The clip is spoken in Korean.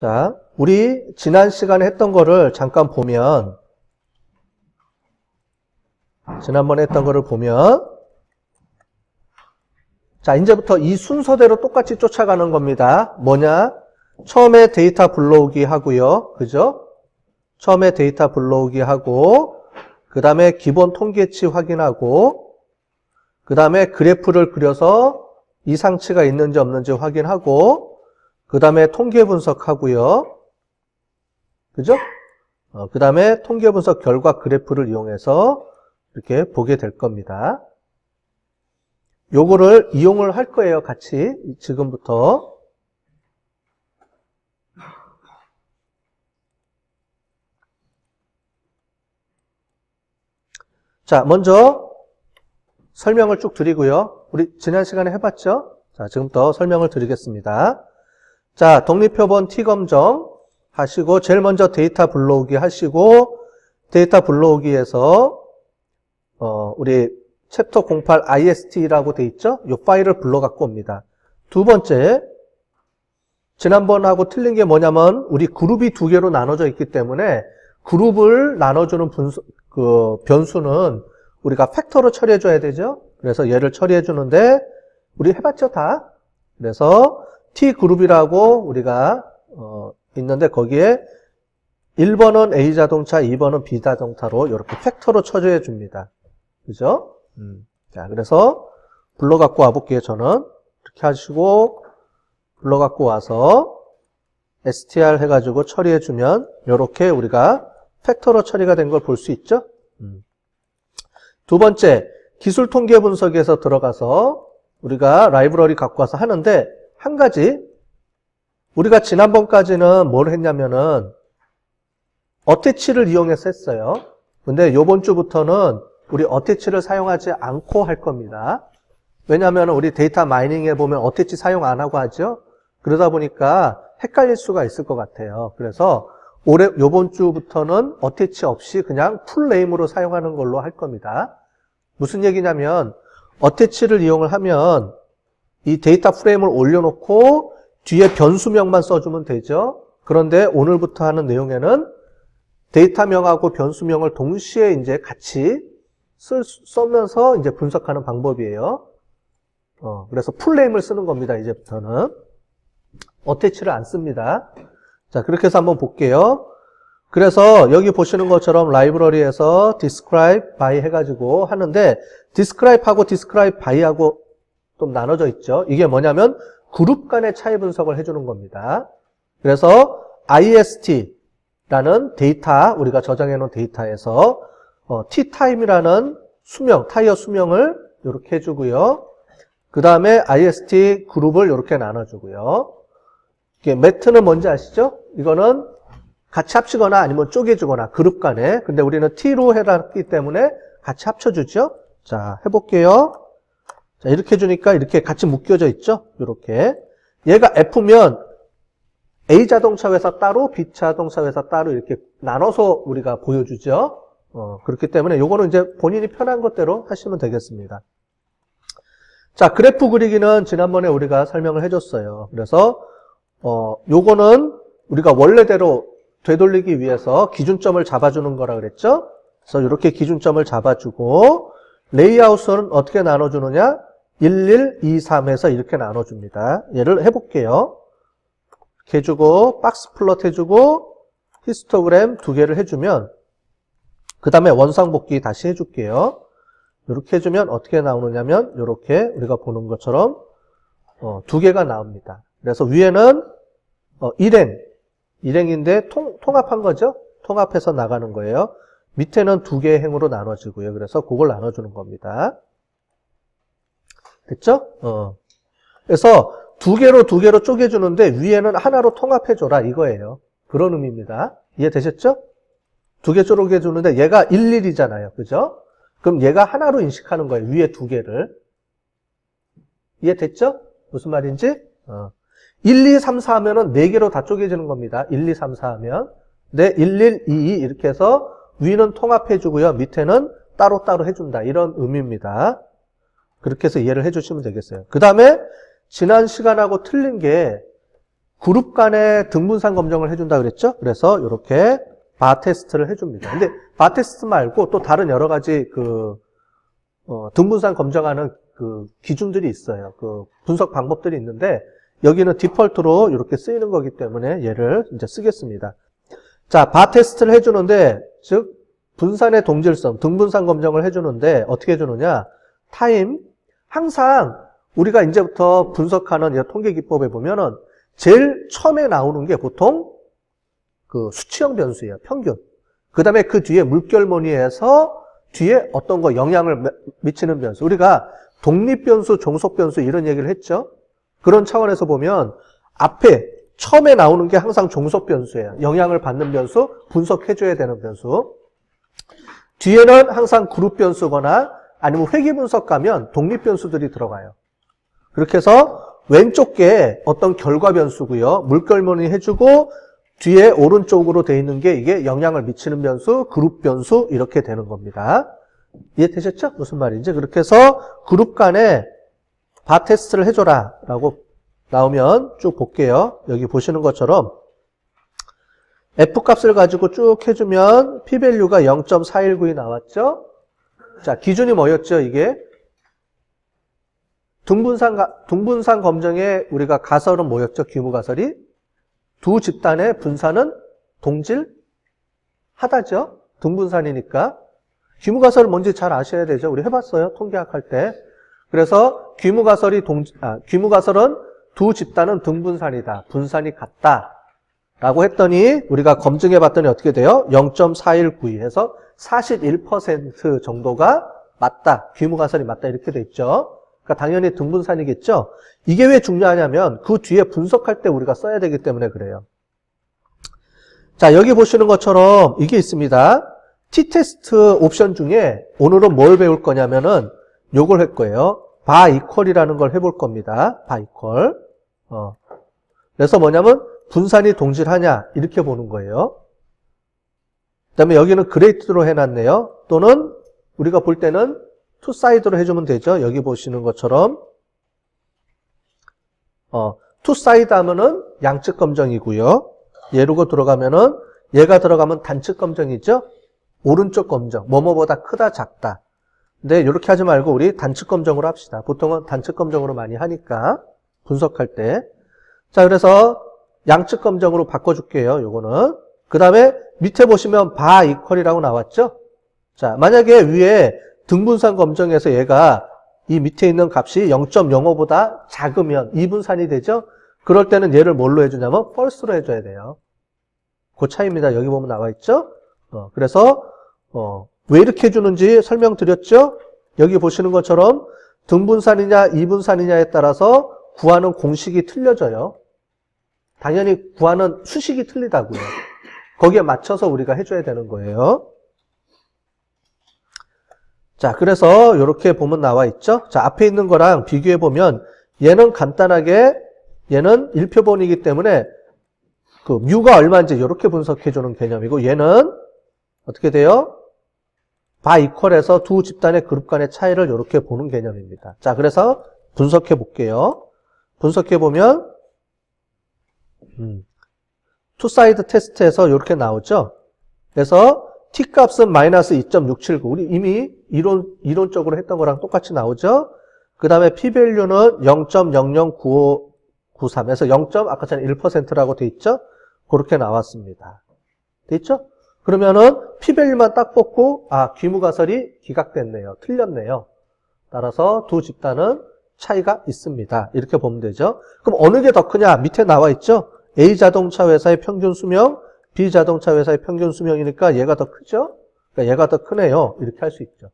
자, 우리 지난 시간에 했던 거를 잠깐 보면, 지난번에 했던 거를 보면, 자, 이제부터 이 순서대로 똑같이 쫓아가는 겁니다. 뭐냐? 처음에 데이터 불러오기 하고요. 그죠? 처음에 데이터 불러오기 하고, 그 다음에 기본 통계치 확인하고, 그 다음에 그래프를 그려서 이상치가 있는지 없는지 확인하고, 그 다음에 통계 분석하고요. 그죠? 그 다음에 통계 분석 결과 그래프를 이용해서 이렇게 보게 될 겁니다. 요거를 이용을 할 거예요. 같이 지금부터. 자, 먼저 설명을 쭉 드리고요. 우리 지난 시간에 해봤죠? 자, 지금부터 설명을 드리겠습니다. 자, 독립표본 T검정 하시고 제일 먼저 데이터 불러오기 하시고 데이터 불러오기에서 우리 챕터 08 IST라고 돼 있죠? 이 파일을 불러 갖고 옵니다. 두 번째, 지난번하고 틀린 게 뭐냐면 우리 그룹이 두 개로 나눠져 있기 때문에 그룹을 나눠주는 변수는 우리가 팩터로 처리해 줘야 되죠? 그래서 얘를 처리해 주는데 우리 해봤죠 다? 그래서 T그룹이라고 우리가 있는데 거기에 1번은 A자동차, 2번은 B자동차로 이렇게 팩터로 처리해 줍니다. 그죠? 자, 그래서 불러 갖고 와 볼게요. 저는 이렇게 하시고 불러 갖고 와서 str 해가지고 처리해 주면 이렇게 우리가 팩터로 처리가 된 걸 볼 수 있죠? 두 번째, 기술 통계 분석에서 들어가서 우리가 라이브러리 갖고 와서 하는데 한 가지, 우리가 지난번까지는 뭘 했냐면은 어태치를 이용해서 했어요. 근데 요번 주부터는 우리 어태치를 사용하지 않고 할 겁니다. 왜냐하면 우리 데이터 마이닝에 보면 어태치 사용 안 하고 하죠. 그러다 보니까 헷갈릴 수가 있을 것 같아요. 그래서 요번 주부터는 어태치 없이 그냥 풀네임으로 사용하는 걸로 할 겁니다. 무슨 얘기냐면 어태치를 이용을 하면 이 데이터 프레임을 올려놓고 뒤에 변수명만 써주면 되죠. 그런데 오늘부터 하는 내용에는 데이터명하고 변수명을 동시에 이제 같이 쓰면서 이제 분석하는 방법이에요. 그래서 풀네임을 쓰는 겁니다. 이제부터는. 어태치를 안 씁니다. 자, 그렇게 해서 한번 볼게요. 그래서 여기 보시는 것처럼 라이브러리에서 describe by 해가지고 하는데 describe하고 describe by하고 좀 나눠져 있죠. 이게 뭐냐면 그룹 간의 차이 분석을 해주는 겁니다. 그래서 IST라는 데이터, 우리가 저장해 놓은 데이터에서 Ttime이라는 수명, 타이어 수명을 이렇게 해주고요. 그 다음에 IST 그룹을 이렇게 나눠주고요. 이게 매트는 뭔지 아시죠? 이거는 같이 합치거나 아니면 쪼개주거나 그룹 간에. 근데 우리는 T로 해놨기 때문에 같이 합쳐주죠. 자, 해볼게요. 자, 이렇게 해주니까 이렇게 같이 묶여져 있죠? 이렇게. 얘가 F면 A자동차 회사 따로, B자동차 회사 따로 이렇게 나눠서 우리가 보여주죠? 그렇기 때문에 요거는 이제 본인이 편한 것대로 하시면 되겠습니다. 자, 그래프 그리기는 지난번에 우리가 설명을 해줬어요. 그래서, 요거는 우리가 원래대로 되돌리기 위해서 기준점을 잡아주는 거라 그랬죠? 그래서 이렇게 기준점을 잡아주고, 레이아웃은 어떻게 나눠주느냐? 1, 1, 2, 3에서 이렇게 나눠줍니다. 얘를 해볼게요. 이렇게 해주고, 박스 플롯 해주고, 히스토그램 두 개를 해주면, 그 다음에 원상복귀 다시 해줄게요. 이렇게 해주면 어떻게 나오느냐면, 이렇게 우리가 보는 것처럼, 두 개가 나옵니다. 그래서 위에는, 일행인데 통합한 거죠? 통합해서 나가는 거예요. 밑에는 두 개의 행으로 나눠지고요. 그래서 그걸 나눠주는 겁니다. 됐죠? 그래서 두 개로 쪼개주는데 위에는 하나로 통합해줘라 이거예요. 그런 의미입니다. 이해되셨죠? 두 개 쪼개주는데 얘가 1, 1이잖아요. 그죠? 그럼 얘가 하나로 인식하는 거예요. 위에 두 개를. 이해됐죠? 무슨 말인지? 1, 2, 3, 4 하면은 4개로 다 쪼개지는 겁니다. 1, 2, 3, 4 하면. 네, 1, 1, 2, 2 이렇게 해서 위는 통합해주고요. 밑에는 따로따로 해준다. 이런 의미입니다. 그렇게 해서 이해를 해주시면 되겠어요. 그 다음에 지난 시간하고 틀린 게 그룹 간의 등분산 검정을 해준다 그랬죠? 그래서 이렇게 바 테스트를 해줍니다. 근데 바 테스트 말고 또 다른 여러 가지 등분산 검정하는 기준들이 있어요. 분석 방법들이 있는데 여기는 디폴트로 이렇게 쓰이는 거기 때문에 얘를 이제 쓰겠습니다. 자, 바 테스트를 해주는데, 즉, 분산의 동질성, 등분산 검정을 해주는데, 어떻게 해주느냐? 타임. 항상 우리가 이제부터 분석하는 이 통계 기법에 보면은, 제일 처음에 나오는 게 보통 수치형 변수예요. 평균. 그 다음에 그 뒤에 물결무늬에서 뒤에 어떤 거 영향을 미치는 변수. 우리가 독립변수, 종속변수 이런 얘기를 했죠. 그런 차원에서 보면, 앞에 처음에 나오는 게 항상 종속 변수예요. 영향을 받는 변수, 분석해줘야 되는 변수. 뒤에는 항상 그룹 변수거나 아니면 회귀 분석 가면 독립 변수들이 들어가요. 그렇게 해서 왼쪽 게 어떤 결과 변수고요. 물결무늬 해주고 뒤에 오른쪽으로 돼 있는 게 이게 영향을 미치는 변수, 그룹 변수 이렇게 되는 겁니다. 이해되셨죠? 무슨 말인지. 그렇게 해서 그룹 간에 바 테스트를 해줘라 라고 나오면 쭉 볼게요. 여기 보시는 것처럼 F값을 가지고 쭉 해주면 P밸류가 0.419이 나왔죠? 자, 기준이 뭐였죠, 이게? 등분산 검정에 우리가 가설은 뭐였죠, 규모 가설이? 두 집단의 분산은 동질하다죠? 등분산이니까. 규모 가설은 뭔지 잘 아셔야 되죠? 우리 해봤어요, 통계학 할 때. 그래서 규모 가설은 두 집단은 등분산이다. 분산이 같다. 라고 했더니 우리가 검증해 봤더니 어떻게 돼요? 0.4192 해서 41% 정도가 맞다. 규모 가설이 맞다. 이렇게 돼 있죠. 그러니까 당연히 등분산이겠죠. 이게 왜 중요하냐면 그 뒤에 분석할 때 우리가 써야 되기 때문에 그래요. 자, 여기 보시는 것처럼 이게 있습니다. T테스트 옵션 중에 오늘은 뭘 배울 거냐면은 요걸 할 거예요. 바 이퀄이라는 걸 해볼 겁니다. 바 이퀄. 그래서 뭐냐면 분산이 동질하냐 이렇게 보는 거예요. 그 다음에 여기는 그레이트로 해놨네요. 또는 우리가 볼 때는 투사이드로 해주면 되죠. 여기 보시는 것처럼 투사이드 하면은 양측 검정이고요. 얘로 들어가면은 얘가 들어가면 단측 검정이죠. 오른쪽 검정 뭐뭐보다 크다 작다. 근데 이렇게 하지 말고 우리 단측 검정으로 합시다. 보통은 단측 검정으로 많이 하니까 분석할 때. 자, 그래서 양측 검정으로 바꿔줄게요. 요거는. 그 다음에 밑에 보시면 바 이퀄이라고 나왔죠? 자, 만약에 위에 등분산 검정에서 얘가 이 밑에 있는 값이 0.05보다 작으면 이분산이 되죠? 그럴 때는 얘를 뭘로 해주냐면 false로 해줘야 돼요. 그 차이입니다. 여기 보면 나와 있죠? 그래서 왜 이렇게 해주는지 설명드렸죠? 여기 보시는 것처럼 등분산이냐 이분산이냐에 따라서 구하는 공식이 틀려져요. 당연히 구하는 수식이 틀리다고요. 거기에 맞춰서 우리가 해줘야 되는 거예요. 자, 그래서 이렇게 보면 나와 있죠? 자, 앞에 있는 거랑 비교해 보면 얘는 간단하게 얘는 1표본이기 때문에 그 뮤가 얼마인지 이렇게 분석해 주는 개념이고 얘는 어떻게 돼요? 바 이퀄에서 두 집단의 그룹 간의 차이를 이렇게 보는 개념입니다. 자, 그래서 분석해 볼게요. 분석해 보면 투사이드 테스트에서 이렇게 나오죠. 그래서 T값은 마이너스 2.679. 우리 이미 이론적으로 했던 거랑 똑같이 나오죠. 그 다음에 P밸류는 0.009593에서 0. 아까 전에 1%라고 돼 있죠. 그렇게 나왔습니다. 돼 있죠? 그러면은 P밸류만 딱 뽑고 규모 가설이 기각됐네요. 틀렸네요. 따라서 두 집단은 차이가 있습니다. 이렇게 보면 되죠. 그럼 어느 게 더 크냐? 밑에 나와 있죠. A 자동차 회사의 평균 수명, B 자동차 회사의 평균 수명이니까 얘가 더 크죠? 그러니까 얘가 더 크네요. 이렇게 할 수 있죠.